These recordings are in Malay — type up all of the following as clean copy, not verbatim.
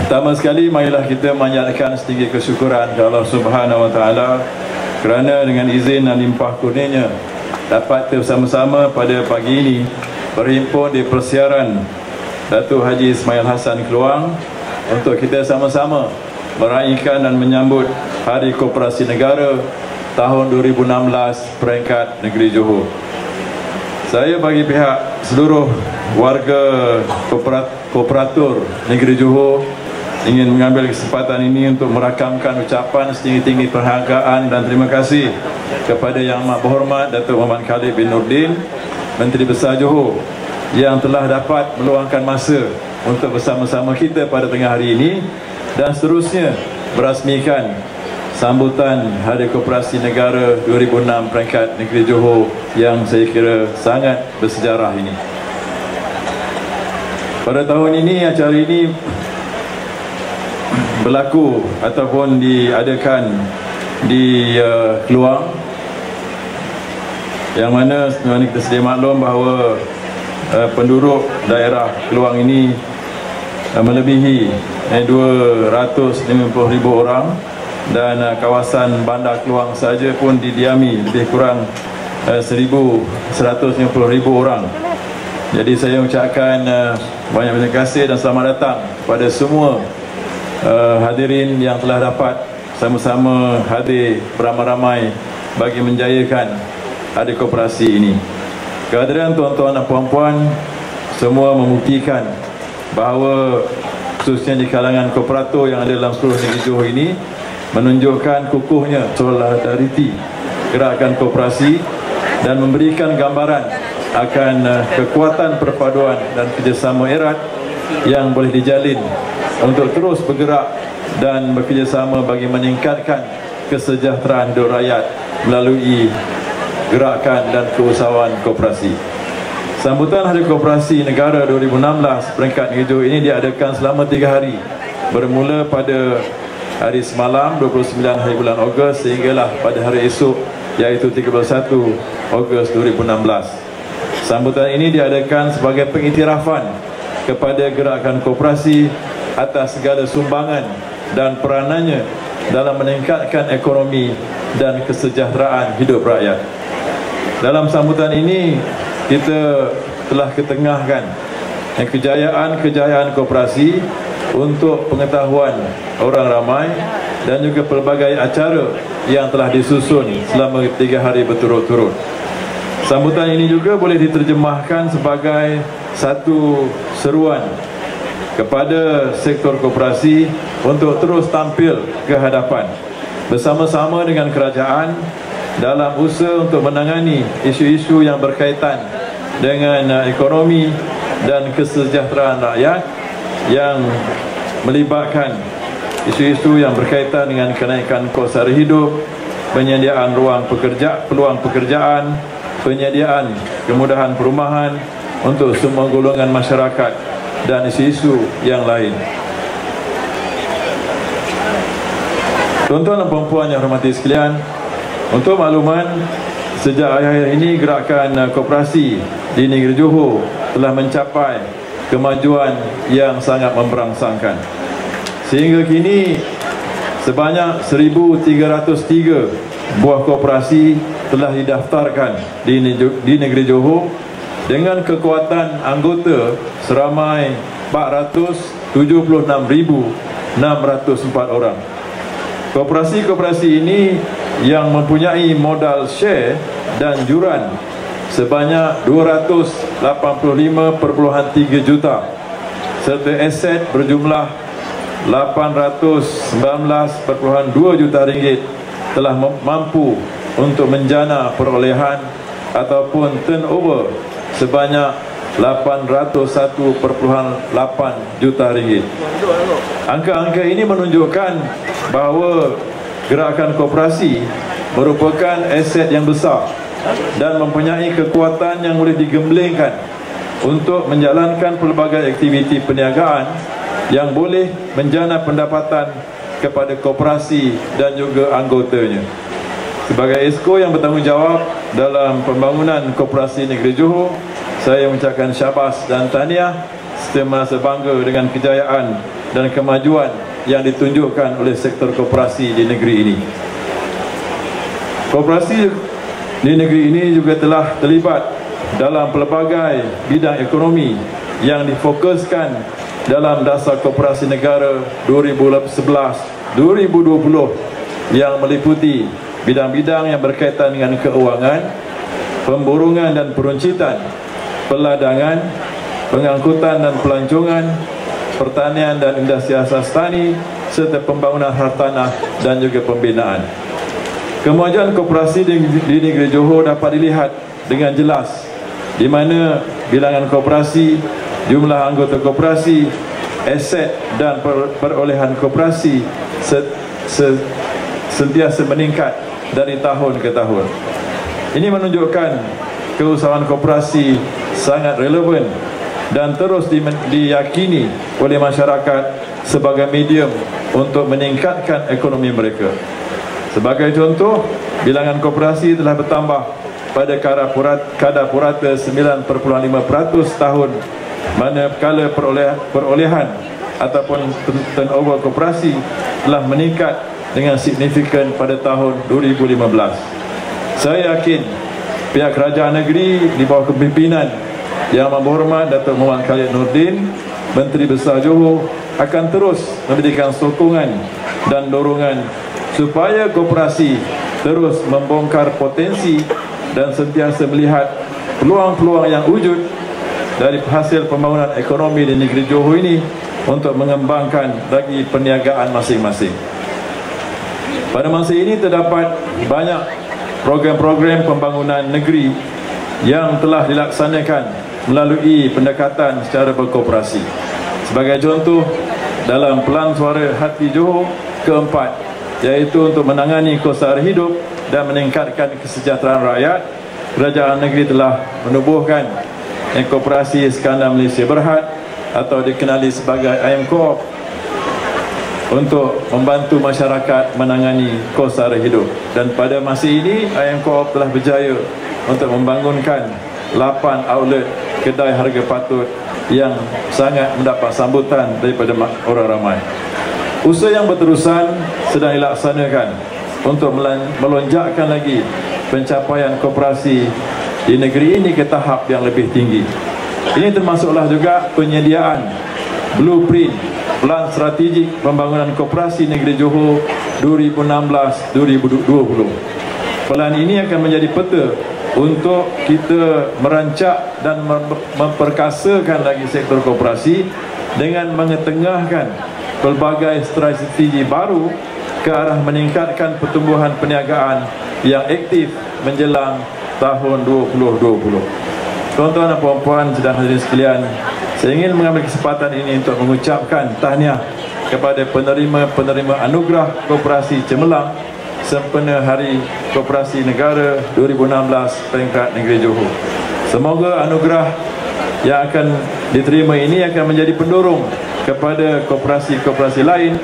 Pertama sekali, marilah kita menyatakan setinggi kesyukuran kepada Allah Subhanahu Wa Taala kerana dengan izin dan limpah kurnianya dapat kita bersama-sama pada pagi ini berhimpun di persiaran Datuk Haji Ismail Hassan Keluang untuk kita sama-sama meraihkan dan menyambut Hari Koperasi Negara tahun 2016 peringkat Negeri Johor. Saya bagi pihak seluruh warga kooperator Negeri Johor ingin mengambil kesempatan ini untuk merakamkan ucapan setinggi-tinggi penghargaan dan terima kasih kepada Yang Amat Berhormat Datuk Muhammad Khalid bin Nordin, Menteri Besar Johor, yang telah dapat meluangkan masa untuk bersama-sama kita pada tengah hari ini dan seterusnya merasmikan sambutan Hari Koperasi Negara 2006 peringkat Negeri Johor yang saya kira sangat bersejarah ini. Pada tahun ini, acara ini berlaku ataupun diadakan di Keluang, yang mana sebenarnya kita sedia maklum bahawa penduduk daerah Keluang ini melebihi 250,000 orang dan kawasan bandar Keluang saja pun didiami lebih kurang 1,150,000 orang. Jadi saya ucapkan banyak terima kasih dan selamat datang kepada semua hadirin yang telah dapat sama-sama hadir beramai-ramai bagi menjayakan Hari Koperasi ini. Kehadiran tuan-tuan dan puan-puan semua membuktikan bahawa khususnya di kalangan kooperator yang ada dalam seluruh negeri Johor ini menunjukkan kukuhnya solidariti gerakan koperasi dan memberikan gambaran akan kekuatan perpaduan dan kerjasama erat yang boleh dijalin untuk terus bergerak dan bekerjasama bagi meningkatkan kesejahteraan hidup rakyat melalui gerakan dan keusahawan koperasi. Sambutan Hari Koperasi Negara 2016 peringkat Negeri Johor ini diadakan selama 3 hari, bermula pada hari semalam 29 hari bulan Ogos sehinggalah pada hari esok iaitu 31 Ogos 2016. Sambutan ini diadakan sebagai pengiktirafan kepada gerakan koperasi atas segala sumbangan dan peranannya dalam meningkatkan ekonomi dan kesejahteraan hidup rakyat. Dalam sambutan ini kita telah ketengahkan kejayaan-kejayaan koperasi untuk pengetahuan orang ramai dan juga pelbagai acara yang telah disusun selama 3 hari berturut-turut. Sambutan ini juga boleh diterjemahkan sebagai satu seruan kepada sektor koperasi untuk terus tampil ke hadapan bersama-sama dengan kerajaan dalam usaha untuk menangani isu-isu yang berkaitan dengan ekonomi dan kesejahteraan rakyat yang melibatkan isu-isu yang berkaitan dengan kenaikan kos sara hidup, penyediaan peluang pekerjaan, penyediaan kemudahan perumahan untuk semua golongan masyarakat dan isu-isu yang lain. Tuan-tuan dan puan-puan yang hormati sekalian, untuk makluman, sejak akhir-akhir ini gerakan koperasi di Negeri Johor telah mencapai kemajuan yang sangat memberangsangkan. Sehingga kini sebanyak 1,303 buah koperasi telah didaftarkan di Negeri Johor dengan kekuatan anggota seramai 476,604 orang. Koperasi-koperasi ini yang mempunyai modal share dan juran sebanyak 285.3 juta serta aset berjumlah 819.2 juta ringgit telah mampu untuk menjana perolehan ataupun turnover sebanyak 801.8 juta ringgit. Angka-angka ini menunjukkan bahawa gerakan koperasi merupakan aset yang besar dan mempunyai kekuatan yang boleh digemblengkan untuk menjalankan pelbagai aktiviti perniagaan yang boleh menjana pendapatan kepada koperasi dan juga anggotanya. Sebagai Esko yang bertanggungjawab dalam pembangunan koperasi Negeri Johor, saya mengucapkan syabas dan tahniah serta merasa bangga dengan kejayaan dan kemajuan yang ditunjukkan oleh sektor koperasi di negeri ini. Koperasi di negeri ini juga telah terlibat dalam pelbagai bidang ekonomi yang difokuskan dalam Dasar Koperasi Negara 2011-2020 yang meliputi bidang-bidang yang berkaitan dengan keuangan, pemburugan dan peruncitan, peladangan, pengangkutan dan pelancongan, pertanian dan industri asas tani, serta pembangunan hartanah dan juga pembinaan. Kemajuan koperasi di negeri Johor dapat dilihat dengan jelas di mana bilangan koperasi, jumlah anggota koperasi, aset dan perolehan koperasi sentiasa meningkat dari tahun ke tahun. Ini menunjukkan keusahawan koperasi sangat relevan dan terus diyakini oleh masyarakat sebagai medium untuk meningkatkan ekonomi mereka. Sebagai contoh, bilangan koperasi telah bertambah pada kadar purata 9.5% tahun, manakala perolehan ataupun turnover koperasi telah meningkat dengan signifikan pada tahun 2015. Saya yakin pihak kerajaan negeri di bawah kepimpinan Yang Berhormat Datuk Muhammad Khalid Nordin, Menteri Besar Johor, akan terus memberikan sokongan dan dorongan supaya koperasi terus membongkar potensi dan sentiasa melihat peluang-peluang yang wujud dari hasil pembangunan ekonomi di negeri Johor ini untuk mengembangkan lagi perniagaan masing-masing. Pada masa ini terdapat banyak program-program pembangunan negeri yang telah dilaksanakan melalui pendekatan secara berkoperasi. Sebagai contoh, dalam Pelan Suara Hati Johor keempat, iaitu untuk menangani kos sara hidup dan meningkatkan kesejahteraan rakyat, kerajaan negeri telah menubuhkan Koperasi Iskandar Malaysia Berhad atau dikenali sebagai IM Co-op untuk membantu masyarakat menangani kos sara hidup. Dan pada masa ini IM Co-op telah berjaya untuk membangunkan 8 outlet kedai harga patut yang sangat mendapat sambutan daripada orang ramai. Usaha yang berterusan sedang dilaksanakan untuk melonjakkan lagi pencapaian koperasi di negeri ini ke tahap yang lebih tinggi. Ini termasuklah juga penyediaan blueprint Pelan Strategik Pembangunan Koperasi Negeri Johor 2016-2020. Pelan ini akan menjadi peta untuk kita merancak dan memperkasakan lagi sektor koperasi dengan mengetengahkan pelbagai strategi baru ke arah meningkatkan pertumbuhan perniagaan yang aktif menjelang tahun 2020. Tuan-tuan dan puan-puan sedang hadirin sekalian, saya ingin mengambil kesempatan ini untuk mengucapkan tahniah kepada penerima-penerima anugerah Koperasi Cemerlang sempena Hari Koperasi Negara 2016 peringkat negeri Johor. Semoga anugerah yang akan diterima ini akan menjadi pendorong kepada koperasi-koperasi lain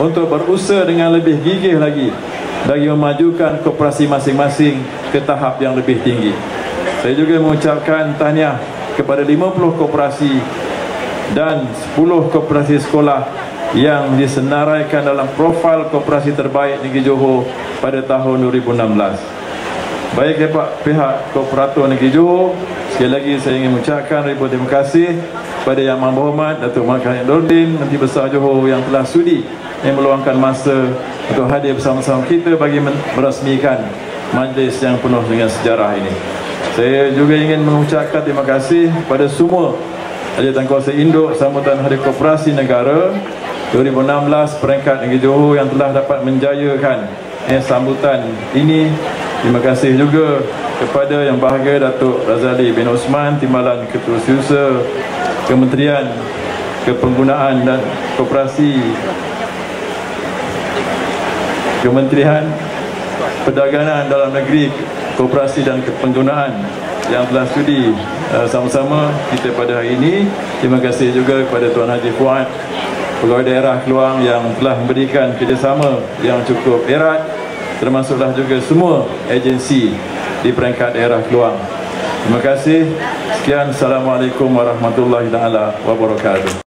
untuk berusaha dengan lebih gigih lagi bagi memajukan koperasi masing-masing ke tahap yang lebih tinggi. Saya juga mengucapkan tahniah kepada 50 koperasi dan 10 koperasi sekolah yang disenaraikan dalam profil koperasi terbaik negeri Johor pada tahun 2016. Baik pihak Kooperator Negeri Johor, sekali lagi saya ingin mengucapkan ribuan terima kasih kepada Yang Berhormat Datuk Muhammad Khalid Nordin, Menteri Besar Johor, yang telah sudi meluangkan masa untuk hadir bersama-sama kita bagi merasmikan majlis yang penuh dengan sejarah ini. Saya juga ingin mengucapkan terima kasih kepada semua Jawatankuasa Induk sambutan Hari Koperasi Negara 2016 peringkat negeri Johor yang telah dapat menjayakan sambutan ini. Terima kasih juga kepada Yang Berbahagia Datuk Razali bin Osman, Timbalan Ketua Setiausaha Kementerian Kepenggunaan dan Koperasi, Kementerian Perdagangan Dalam Negeri, Koperasi dan Kepenggunaan yang telah sudi sama-sama kita pada hari ini. Terima kasih juga kepada Tuan Haji Fuad, Pegawai Daerah Keluang, yang telah memberikan kerjasama yang cukup erat, termasuklah juga semua agensi di peringkat daerah Keluang. Terima kasih. Sekian. Assalamualaikum warahmatullahi wabarakatuh.